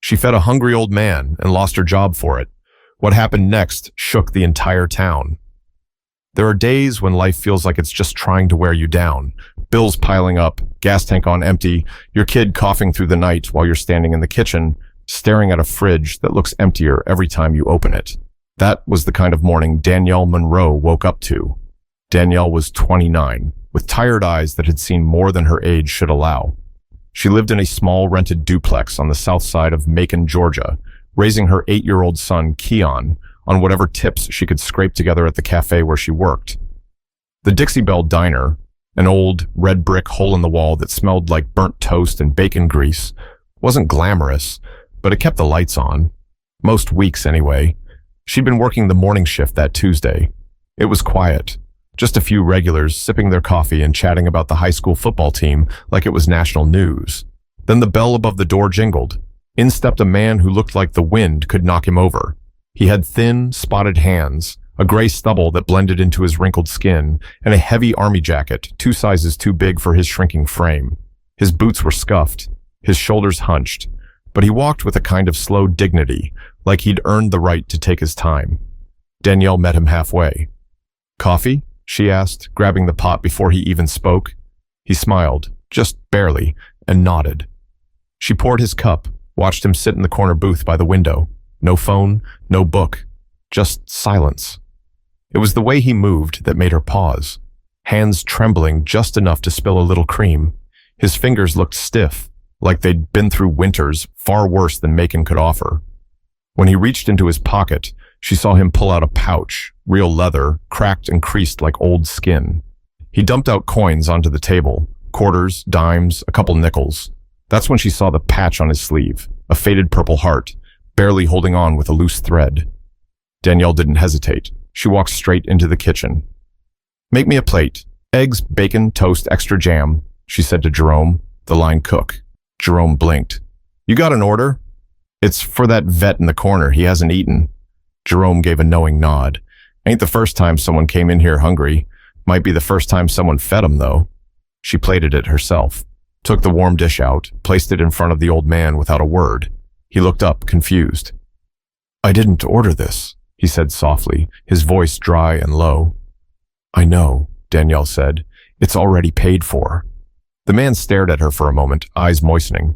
She fed a hungry old man and lost her job for it. What happened next shook the entire town. There are days when life feels like it's just trying to wear you down. Bills piling up, gas tank on empty, your kid coughing through the night while you're standing in the kitchen, staring at a fridge that looks emptier every time you open it. That was the kind of morning Danielle Monroe woke up to. Danielle was 29, with tired eyes that had seen more than her age should allow. She lived in a small rented duplex on the south side of Macon, Georgia, raising her 8-year-old son, Keon, on whatever tips she could scrape together at the cafe where she worked. The Dixie Belle Diner, an old, red brick hole in the wall that smelled like burnt toast and bacon grease, wasn't glamorous, but it kept the lights on. Most weeks, anyway. She'd been working the morning shift that Tuesday. It was quiet. Just a few regulars sipping their coffee and chatting about the high school football team like it was national news. Then the bell above the door jingled. In stepped a man who looked like the wind could knock him over. He had thin, spotted hands, a gray stubble that blended into his wrinkled skin, and a heavy army jacket 2 sizes too big for his shrinking frame. His boots were scuffed, his shoulders hunched, but he walked with a kind of slow dignity, like he'd earned the right to take his time. Danielle met him halfway. "Coffee?" she asked, grabbing the pot before he even spoke. He smiled, just barely, and nodded. She poured his cup, watched him sit in the corner booth by the window. No phone, no book, just silence. It was the way he moved that made her pause, hands trembling just enough to spill a little cream. His fingers looked stiff, like they'd been through winters far worse than Macon could offer. When he reached into his pocket, she saw him pull out a pouch, real leather, cracked and creased like old skin. He dumped out coins onto the table, quarters, dimes, a couple nickels. That's when she saw the patch on his sleeve, a faded purple heart, barely holding on with a loose thread. Danielle didn't hesitate. She walked straight into the kitchen. "Make me a plate. Eggs, bacon, toast, extra jam," she said to Jerome, the line cook. Jerome blinked. "You got an order?" "It's for that vet in the corner. He hasn't eaten." Jerome gave a knowing nod. "Ain't the first time someone came in here hungry. Might be the first time someone fed him, though." She plated it herself, took the warm dish out, placed it in front of the old man without a word. He looked up, confused. "I didn't order this," he said softly, his voice dry and low. "I know," Danielle said. "It's already paid for." The man stared at her for a moment, eyes moistening.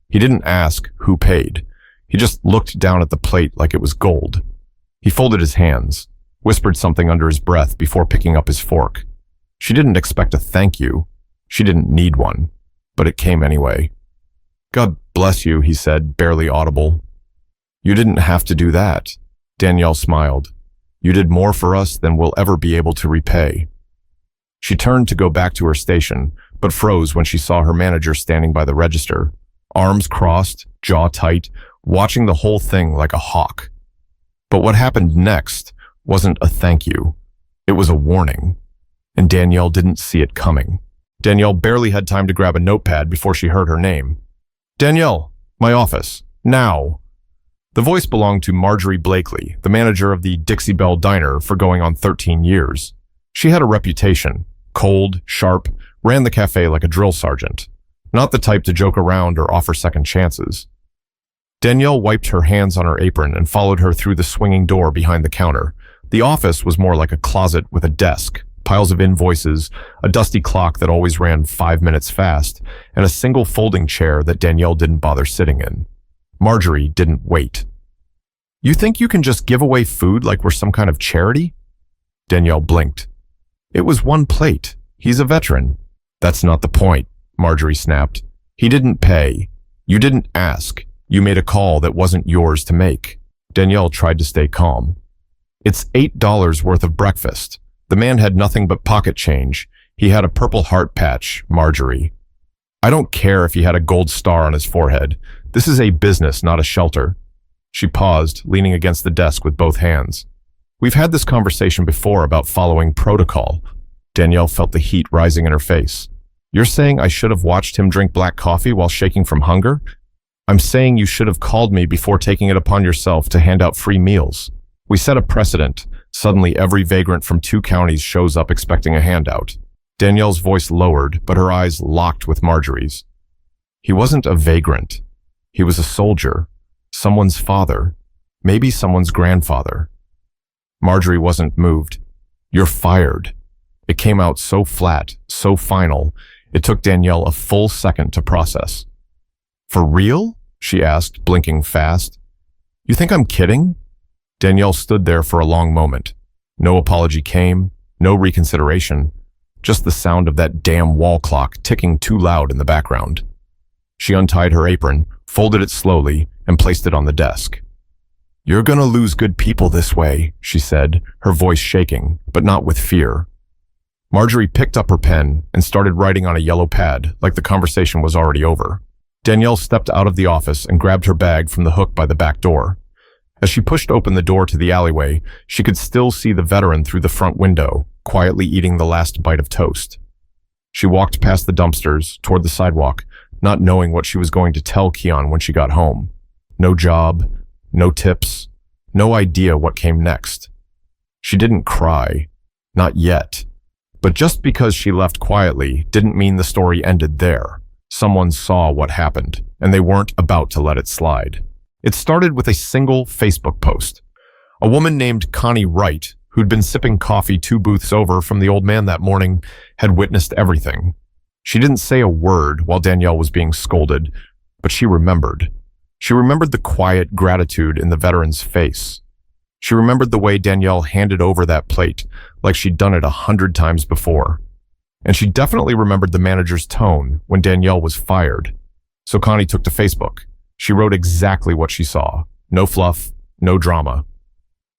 He didn't ask who paid. He just looked down at the plate like it was gold. He folded his hands, whispered something under his breath before picking up his fork. She didn't expect a thank you. She didn't need one, but it came anyway. "God bless you," he said, barely audible. "You didn't have to do that." Danielle smiled. "You did more for us than we'll ever be able to repay." She turned to go back to her station, but froze when she saw her manager standing by the register, arms crossed, jaw tight, watching the whole thing like a hawk. But what happened next wasn't a thank you. It was a warning, and Danielle didn't see it coming. Danielle barely had time to grab a notepad before she heard her name. "Danielle, my office, now." The voice belonged to Marjorie Blakely, the manager of the Dixie Belle Diner for going on 13 years. She had a reputation, cold, sharp, ran the cafe like a drill sergeant, not the type to joke around or offer second chances. Danielle wiped her hands on her apron and followed her through the swinging door behind the counter. The office was more like a closet with a desk, piles of invoices, a dusty clock that always ran 5 minutes fast, and a single folding chair that Danielle didn't bother sitting in. Marjorie didn't wait. "You think you can just give away food like we're some kind of charity?" Danielle blinked. "It was one plate. He's a veteran." "That's not the point," Marjorie snapped. "He didn't pay. You didn't ask. You made a call that wasn't yours to make." Danielle tried to stay calm. "It's $8 worth of breakfast. The man had nothing but pocket change. He had a purple heart patch, Marjorie. I don't care if he had a gold star on his forehead. This is a business, not a shelter." She paused, leaning against the desk with both hands. "We've had this conversation before about following protocol." Danielle felt the heat rising in her face. "You're saying I should have watched him drink black coffee while shaking from hunger? I'm saying you should have called me before taking it upon yourself to hand out free meals. We set a precedent. Suddenly, every vagrant from 2 counties shows up expecting a handout." Danielle's voice lowered, but her eyes locked with Marjorie's. "He wasn't a vagrant. He was a soldier. someone's father, maybe someone's grandfather. Marjorie wasn't moved. "You're fired." It came out so flat, so final, it took Danielle a full second to process. "For real?" she asked, blinking fast. "You think I'm kidding?" Danielle stood there for a long moment. No apology came, no reconsideration, just the sound of that damn wall clock ticking too loud in the background. She untied her apron, folded it slowly, and placed it on the desk. "You're gonna lose good people this way," she said, her voice shaking, but not with fear. Marjorie picked up her pen and started writing on a yellow pad, like the conversation was already over. Danielle stepped out of the office and grabbed her bag from the hook by the back door. As she pushed open the door to the alleyway, she could still see the veteran through the front window, quietly eating the last bite of toast. She walked past the dumpsters, toward the sidewalk, not knowing what she was going to tell Keon when she got home. No job, no tips, no idea what came next. She didn't cry. Not yet. But just because she left quietly didn't mean the story ended there. Someone saw what happened, and they weren't about to let it slide. It started with a single Facebook post. A woman named Connie Wright, who'd been sipping coffee 2 booths over from the old man that morning, had witnessed everything. She didn't say a word while Danielle was being scolded, but she remembered. She remembered the quiet gratitude in the veteran's face. She remembered the way Danielle handed over that plate, like she'd done it 100 times before. And she definitely remembered the manager's tone when Danielle was fired. So Connie took to Facebook. She wrote exactly what she saw. No fluff, no drama.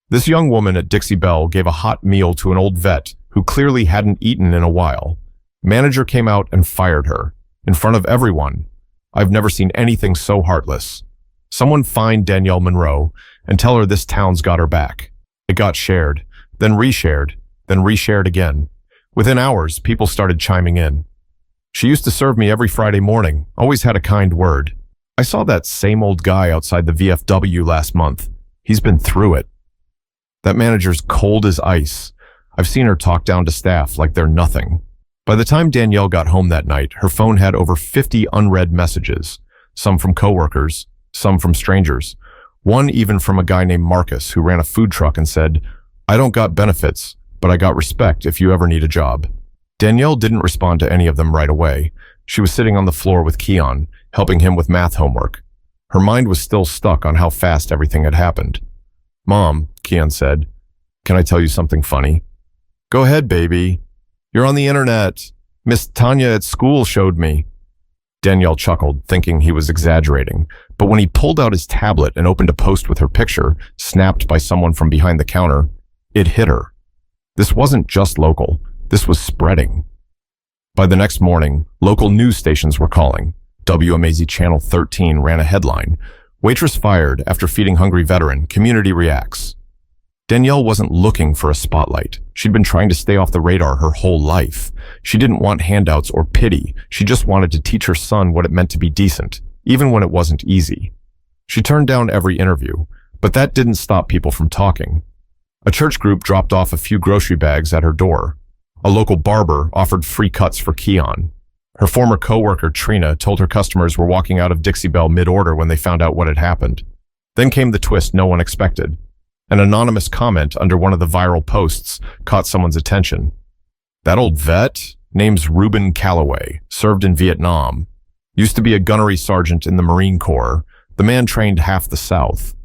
This young woman at Dixie Belle gave a hot meal to an old vet who clearly hadn't eaten in a while. Manager came out and fired her, in front of everyone. I've never seen anything so heartless. Someone find Danielle Monroe and tell her this town's got her back. It got shared, then reshared, then reshared again. Within hours, people started chiming in. She used to serve me every Friday morning, always had a kind word. I saw that same old guy outside the VFW last month. He's been through it. That manager's cold as ice. I've seen her talk down to staff like they're nothing. By the time Danielle got home that night, her phone had over 50 unread messages, some from coworkers, some from strangers. One even from a guy named Marcus who ran a food truck and said, "I don't got benefits, but I got respect if you ever need a job." Danielle didn't respond to any of them right away. She was sitting on the floor with Keon, helping him with math homework. Her mind was still stuck on how fast everything had happened. "Mom," Keon said, "can I tell you something funny?" "Go ahead, baby. You're on the internet. Miss Tanya at school showed me." Danielle chuckled, thinking he was exaggerating, but when he pulled out his tablet and opened a post with her picture, snapped by someone from behind the counter, it hit her. This wasn't just local. This was spreading. By the next morning, local news stations were calling. WMAZ Channel 13 ran a headline, "Waitress fired after feeding hungry veteran, community reacts." Danielle wasn't looking for a spotlight. She'd been trying to stay off the radar her whole life. She didn't want handouts or pity. She just wanted to teach her son what it meant to be decent, even when it wasn't easy. She turned down every interview, but that didn't stop people from talking. A church group dropped off a few grocery bags at her door. A local barber offered free cuts for Keon. Her former coworker, Trina, told her customers were walking out of Dixie Belle mid-order when they found out what had happened. Then came the twist no one expected. An anonymous comment under one of the viral posts caught someone's attention. "That old vet, name's Reuben Calloway, served in Vietnam. Used to be a gunnery sergeant in the Marine Corps. The man trained half the South."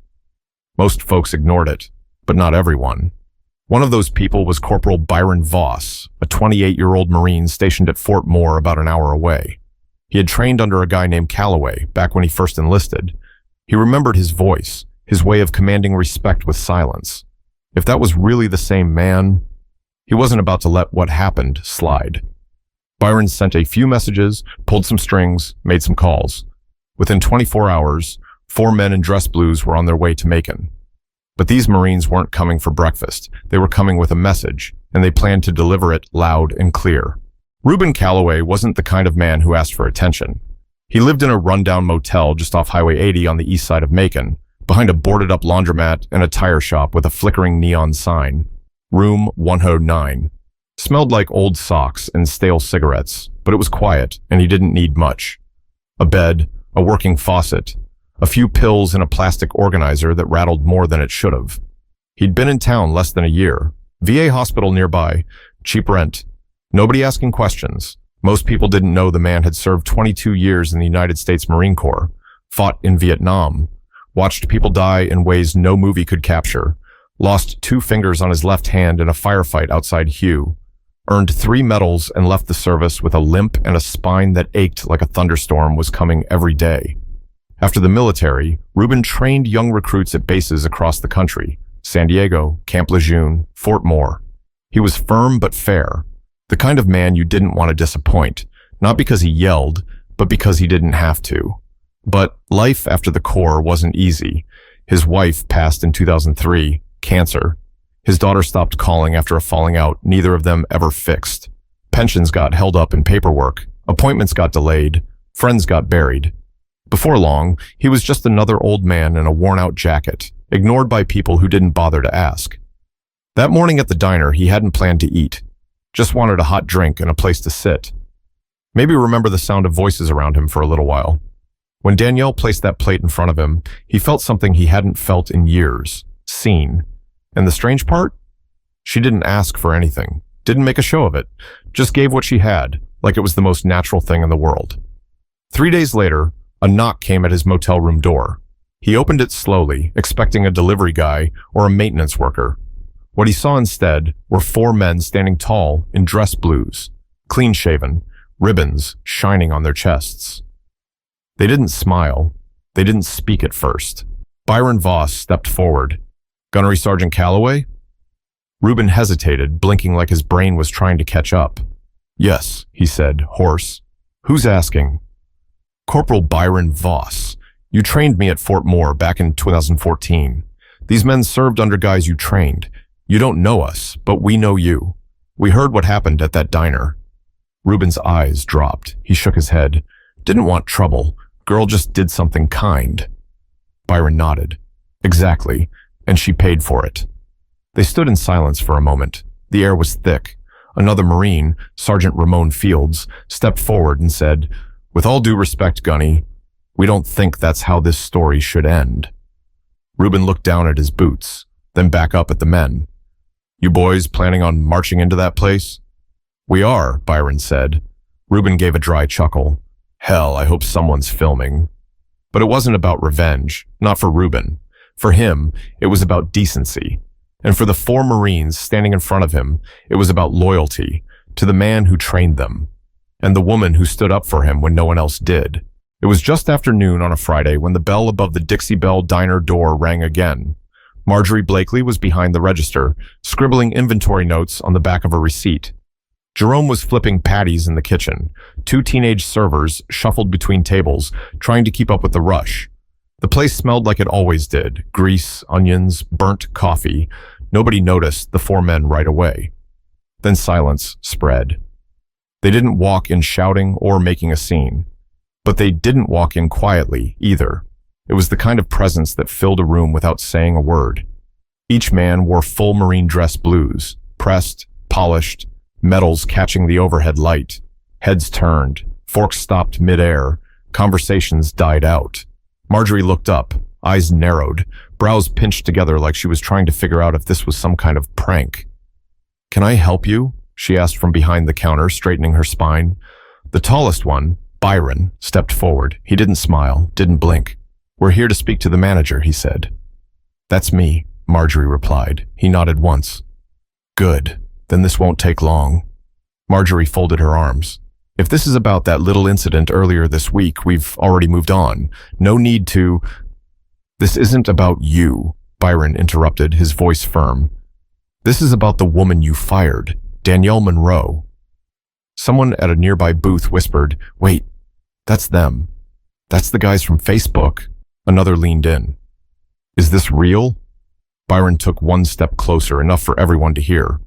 Most folks ignored it, but not everyone. One of those people was Corporal Byron Voss, a 28-year-old Marine stationed at Fort Moore about an hour away. He had trained under a guy named Calloway back when he first enlisted. He remembered his voice, his way of commanding respect with silence. If that was really the same man, he wasn't about to let what happened slide. Byron sent a few messages, pulled some strings, made some calls. Within 24 hours, 4 men in dress blues were on their way to Macon. But these Marines weren't coming for breakfast. They were coming with a message, and they planned to deliver it loud and clear. Reuben Calloway wasn't the kind of man who asked for attention. He lived in a rundown motel just off Highway 80 on the east side of Macon, behind a boarded-up laundromat and a tire shop with a flickering neon sign. Room 109. Smelled like old socks and stale cigarettes, but it was quiet, and he didn't need much. A bed, a working faucet, A few pills in a plastic organizer that rattled more than it should have. He'd been in town less than a year. VA hospital nearby, cheap rent. Nobody asking questions. Most people didn't know the man had served 22 years in the United States Marine Corps, fought in Vietnam, watched people die in ways no movie could capture, lost 2 fingers on his left hand in a firefight outside Hue, earned 3 medals and left the service with a limp and a spine that ached like a thunderstorm was coming every day. After the military, Ruben trained young recruits at bases across the country, San Diego, Camp Lejeune, Fort Moore. He was firm but fair, the kind of man you didn't want to disappoint, not because he yelled, but because he didn't have to. But life after the Corps wasn't easy. His wife passed in 2003, cancer. His daughter stopped calling after a falling out neither of them ever fixed. Pensions got held up in paperwork, appointments got delayed, friends got buried. Before long, he was just another old man in a worn-out jacket, ignored by people who didn't bother to ask. That morning at the diner, he hadn't planned to eat. Just wanted a hot drink and a place to sit. Maybe remember the sound of voices around him for a little while. When Danielle placed that plate in front of him, he felt something he hadn't felt in years, seen. And the strange part? She didn't ask for anything, didn't make a show of it, just gave what she had, like it was the most natural thing in the world. 3 days later, a knock came at his motel room door. He opened it slowly, expecting a delivery guy or a maintenance worker. What he saw instead were 4 men standing tall in dress blues, clean-shaven, ribbons shining on their chests. They didn't smile. They didn't speak at first. Byron Voss stepped forward. "Gunnery Sergeant Calloway?" Ruben hesitated, blinking like his brain was trying to catch up. "Yes," he said, hoarse. "Who's asking?" "Corporal Byron Voss. You trained me at Fort Moore back in 2014. These men served under guys you trained. You don't know us, but we know you. We heard what happened at that diner." Ruben's eyes dropped. He shook his head. "Didn't want trouble. Girl just did something kind." Byron nodded. "Exactly. And she paid for it." They stood in silence for a moment. The air was thick. Another Marine, Sergeant Ramon Fields, stepped forward and said, "With all due respect, Gunny, we don't think that's how this story should end." Ruben looked down at his boots, then back up at the men. "You boys planning on marching into that place?" "We are," Byron said. Ruben gave a dry chuckle. "Hell, I hope someone's filming." But it wasn't about revenge, not for Ruben. For him, it was about decency. And for the 4 Marines standing in front of him, it was about loyalty to the man who trained them, and the woman who stood up for him when no one else did. It was just after noon on a Friday when the bell above the Dixie Belle diner door rang again. Marjorie Blakely was behind the register, scribbling inventory notes on the back of a receipt. Jerome was flipping patties in the kitchen. 2 teenage servers shuffled between tables, trying to keep up with the rush. The place smelled like it always did, grease, onions, burnt coffee. Nobody noticed the 4 men right away. Then silence spread. They didn't walk in shouting or making a scene. But they didn't walk in quietly, either. It was the kind of presence that filled a room without saying a word. Each man wore full Marine dress blues, pressed, polished, medals catching the overhead light. Heads turned, forks stopped mid-air, conversations died out. Marjorie looked up, eyes narrowed, brows pinched together like she was trying to figure out if this was some kind of prank. "Can I help you?" she asked from behind the counter, straightening her spine. The tallest one, Byron, stepped forward. He didn't smile, didn't blink. "We're here to speak to the manager," he said. "That's me," Marjorie replied. He nodded once. "Good. Then this won't take long." Marjorie folded her arms. "If this is about that little incident earlier this week, we've already moved on. No need to—" "This isn't about you," Byron interrupted, his voice firm. "This is about the woman you fired, Danielle Monroe." Someone at a nearby booth whispered, "Wait, that's them. That's the guys from Facebook." Another leaned in. "Is this real?" Byron took one step closer, enough for everyone to hear.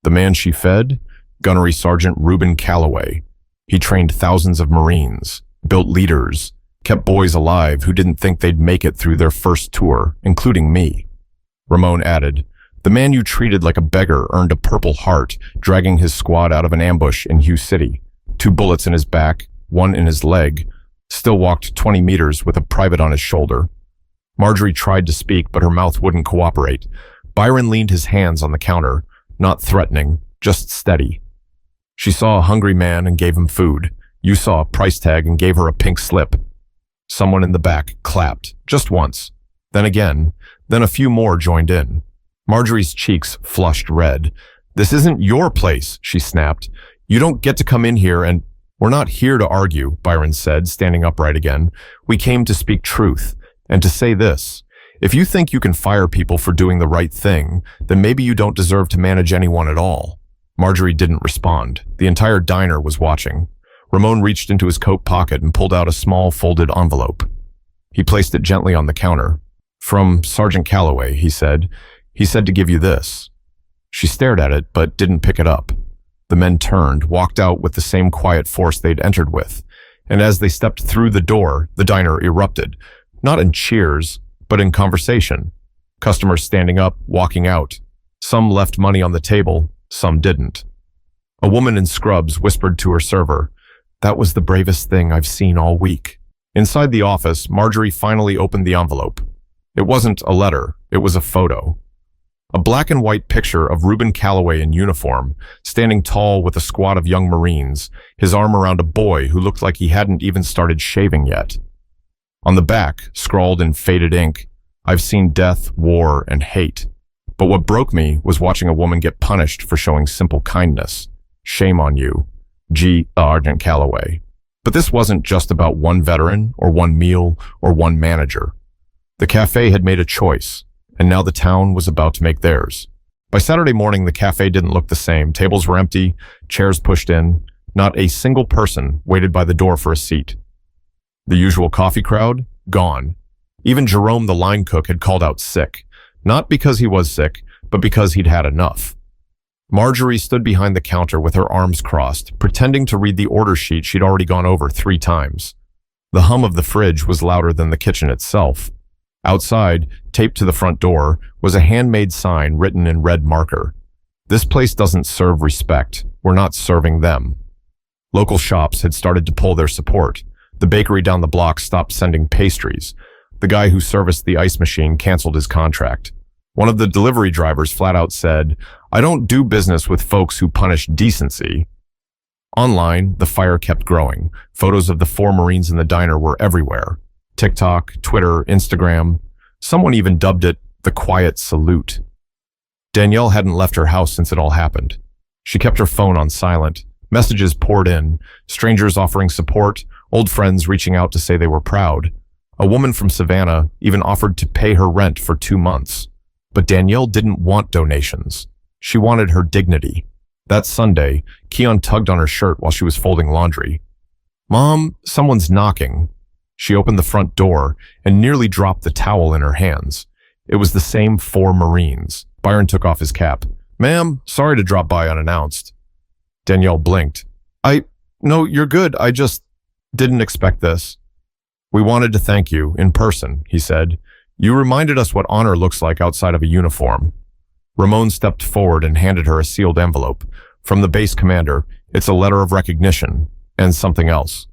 "The man she fed? Gunnery Sergeant Ruben Calloway. He trained thousands of Marines, built leaders, kept boys alive who didn't think they'd make it through their first tour, including me." Ramon added, "The man you treated like a beggar earned a Purple Heart, dragging his squad out of an ambush in Hue City. 2 bullets in his back, 1 in his leg. still walked 20 meters with a private on his shoulder. Marjorie tried to speak, but her mouth wouldn't cooperate. Byron leaned his hands on the counter, not threatening, just steady. She saw a hungry man and gave him food. You saw a price tag and gave her a pink slip. Someone in the back clapped, just once. Then again, then a few more joined in. Marjorie's cheeks flushed red. "This isn't your place," she snapped. "You don't get to come in here and—" "We're not here to argue," Byron said, standing upright again. "We came to speak truth, and to say this. If you think you can fire people for doing the right thing, then maybe you don't deserve to manage anyone at all." Marjorie didn't respond. The entire diner was watching. Ramon reached into his coat pocket and pulled out a small folded envelope. He placed it gently on the counter. "From Sergeant Calloway," he said. "He said to give you this." She stared at it, but didn't pick it up. The men turned, walked out with the same quiet force they'd entered with. And as they stepped through the door, the diner erupted. Not in cheers, but in conversation. Customers standing up, walking out. Some left money on the table, some didn't. A woman in scrubs whispered to her server, "That was the bravest thing I've seen all week." Inside the office, Marjorie finally opened the envelope. It wasn't a letter, it was a photo. A black and white picture of Reuben Calloway in uniform, standing tall with a squad of young Marines, his arm around a boy who looked like he hadn't even started shaving yet. On the back, scrawled in faded ink, "I've seen death, war, and hate. But what broke me was watching a woman get punished for showing simple kindness. Shame on you. G. Sergeant Calloway." But this wasn't just about one veteran, or one meal, or one manager. The cafe had made a choice, and now the town was about to make theirs. By Saturday morning, the cafe didn't look the same. Tables were empty, chairs pushed in. Not a single person waited by the door for a seat. The usual coffee crowd? Gone. Even Jerome, the line cook, had called out sick. Not because he was sick, but because he'd had enough. Marjorie stood behind the counter with her arms crossed, pretending to read the order sheet she'd already gone over 3 times. The hum of the fridge was louder than the kitchen itself. Outside, taped to the front door, was a handmade sign written in red marker. "This place doesn't serve respect. We're not serving them." Local shops had started to pull their support. The bakery down the block stopped sending pastries. The guy who serviced the ice machine canceled his contract. One of the delivery drivers flat out said, "I don't do business with folks who punish decency." Online, the fire kept growing. Photos of the 4 Marines in the diner were everywhere. TikTok, Twitter, Instagram. Someone even dubbed it the quiet salute. Danielle hadn't left her house since it all happened. She kept her phone on silent. Messages poured in, strangers offering support, old friends reaching out to say they were proud. A woman from Savannah even offered to pay her rent for 2 months. But Danielle didn't want donations. She wanted her dignity. That Sunday, Keon tugged on her shirt while she was folding laundry. "Mom, someone's knocking." She opened the front door and nearly dropped the towel in her hands. It was the same 4 Marines. Byron took off his cap. "Ma'am, sorry to drop by unannounced." Danielle blinked. No, you're good. I just didn't expect this." "We wanted to thank you, in person," he said. "You reminded us what honor looks like outside of a uniform." Ramon stepped forward and handed her a sealed envelope. "From the base commander, it's a letter of recognition, and something else."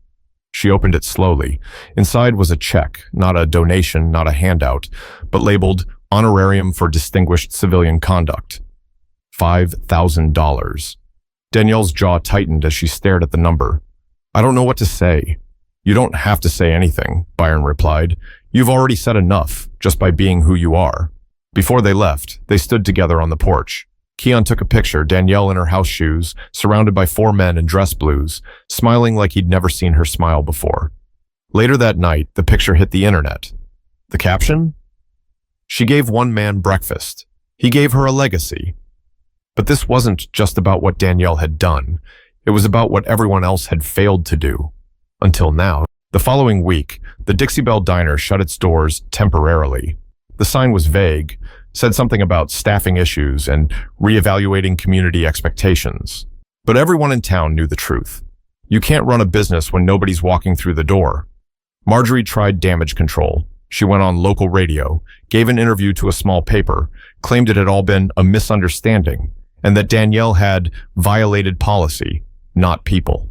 She opened it slowly. Inside was a check, not a donation, not a handout, but labeled Honorarium for Distinguished Civilian Conduct. $5,000. Danielle's jaw tightened as she stared at the number. "I don't know what to say." "You don't have to say anything," Byron replied. "You've already said enough, just by being who you are." Before they left, they stood together on the porch. Keon took a picture, Danielle in her house shoes, surrounded by 4 men in dress blues, smiling like he'd never seen her smile before. Later that night, the picture hit the internet. The caption? "She gave one man breakfast. He gave her a legacy." But this wasn't just about what Danielle had done. It was about what everyone else had failed to do. Until now. The following week, the Dixie Belle Diner shut its doors temporarily. The sign was vague, said something about staffing issues and reevaluating community expectations. But everyone in town knew the truth. You can't run a business when nobody's walking through the door. Marjorie tried damage control. She went on local radio, gave an interview to a small paper, claimed it had all been a misunderstanding, and that Danielle had violated policy, not people.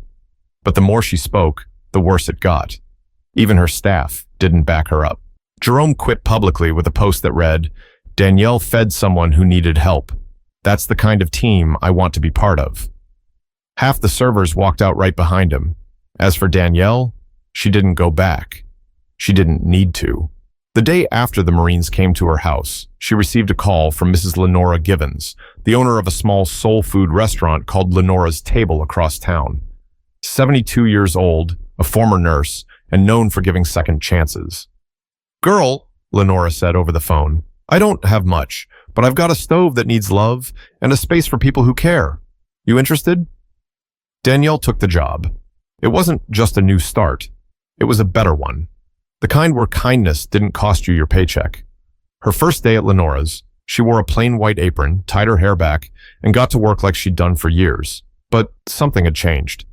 But the more she spoke, the worse it got. Even her staff didn't back her up. Jerome quit publicly with a post that read, "Danielle fed someone who needed help. That's the kind of team I want to be part of." Half the servers walked out right behind him. As for Danielle, she didn't go back. She didn't need to. The day after the Marines came to her house, she received a call from Mrs. Lenora Givens, the owner of a small soul food restaurant called Lenora's Table across town. 72 years old, a former nurse, and known for giving second chances. "Girl," Lenora said over the phone, "I don't have much, but I've got a stove that needs love and a space for people who care. You interested?" Danielle took the job. It wasn't just a new start. It was a better one. The kind where kindness didn't cost you your paycheck. Her first day at Lenora's, she wore a plain white apron, tied her hair back, and got to work like she'd done for years. But something had changed.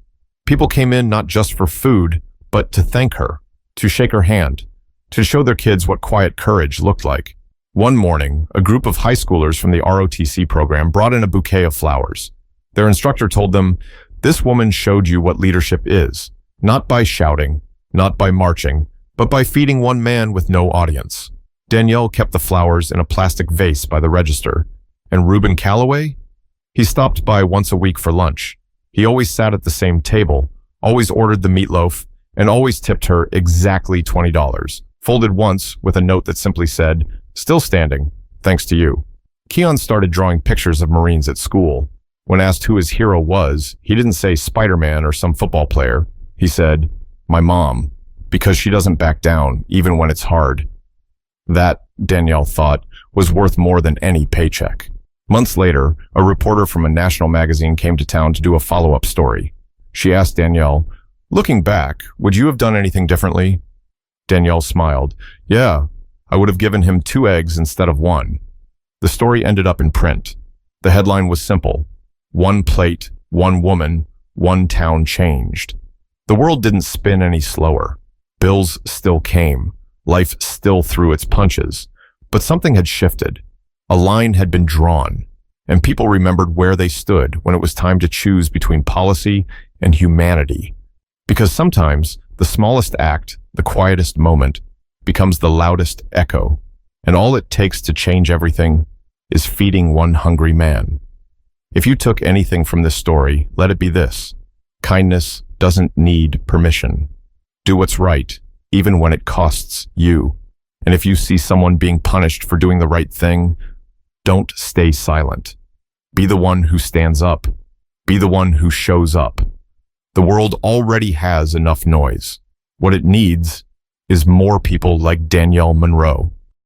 People came in not just for food, but to thank her, to shake her hand, to show their kids what quiet courage looked like. One morning, a group of high schoolers from the ROTC program brought in a bouquet of flowers. Their instructor told them, "This woman showed you what leadership is, not by shouting, not by marching, but by feeding one man with no audience." Danielle kept the flowers in a plastic vase by the register. And Reuben Calloway? He stopped by once a week for lunch. He always sat at the same table, always ordered the meatloaf, and always tipped her exactly $20, folded once with a note that simply said, "Still standing, thanks to you." Keon started drawing pictures of Marines at school. When asked who his hero was, he didn't say Spider-Man or some football player. He said, "My mom, because she doesn't back down even when it's hard." That, Danielle thought, was worth more than any paycheck. Months later, a reporter from a national magazine came to town to do a follow-up story. She asked Danielle, "Looking back, would you have done anything differently?" Danielle smiled. "Yeah, I would have given him 2 eggs instead of 1. The story ended up in print. The headline was simple: 1 plate, 1 woman, 1 town changed. The world didn't spin any slower. Bills still came. Life still threw its punches. But something had shifted. A line had been drawn, and people remembered where they stood when it was time to choose between policy and humanity. Because sometimes the smallest act, the quietest moment, becomes the loudest echo, and all it takes to change everything is feeding one hungry man. If you took anything from this story, let it be this: kindness doesn't need permission. Do what's right, even when it costs you. And if you see someone being punished for doing the right thing, don't stay silent. Be the one who stands up. Be the one who shows up. The world already has enough noise. What it needs is more people like Danielle Monroe.